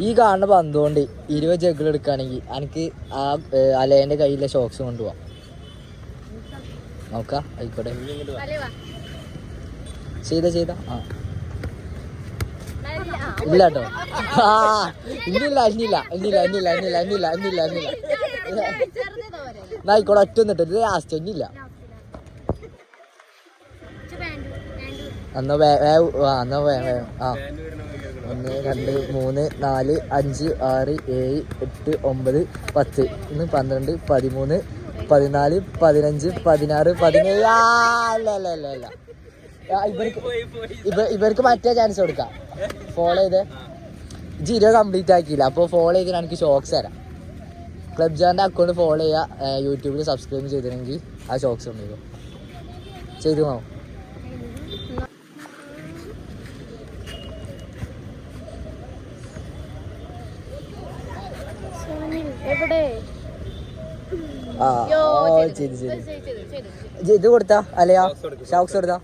ഈ കാണുന്ന പന്തുകൊണ്ട് 20 ജഗ്ഗിൾ എടുക്കുകയാണെങ്കിൽ എനിക്ക് ആ അലേൻ്റെ കയ്യിലെ ഷോക്സ് കൊണ്ടുപോവാം. നോക്കാം, ആയിക്കോട്ടെ. ചെയ്ത ആ ഇല്ല കേട്ടോ. ആ ഇന്നില്ല ആയിക്കോട്ടെ. ഒറ്റ ഒന്നിട്ട് ലാസ്റ്റ് ഒന്നില്ല. എന്നാ വേഗം ആ 1 2 3 4 5 6 7 8 9 10 ഇന്ന് 12 13 14 15 16 17. അല്ല ഇവർക്ക് മറ്റേ ചാൻസ് കൊടുക്കാം. ഫോളോ ചെയ്ത് 0 കംപ്ലീറ്റ് ആക്കിയില്ല. അപ്പോൾ ഫോളോ ചെയ്തിട്ട് എനിക്ക് ഷോക്സ് തരാം. ക്ലബ് ജാൻ്റെ അക്കൗണ്ട് ഫോളോ ചെയ്യുക. യൂട്യൂബിൽ സബ്സ്ക്രൈബ് ചെയ്തിട്ടുണ്ടെങ്കിൽ ആ ഷോക്സ് ഉണ്ടാകും. ചെയ്തു പോകാം. ഇത് കൊടുത്താ അല്ലയാ ഷോക്സ് കൊടുത്താ.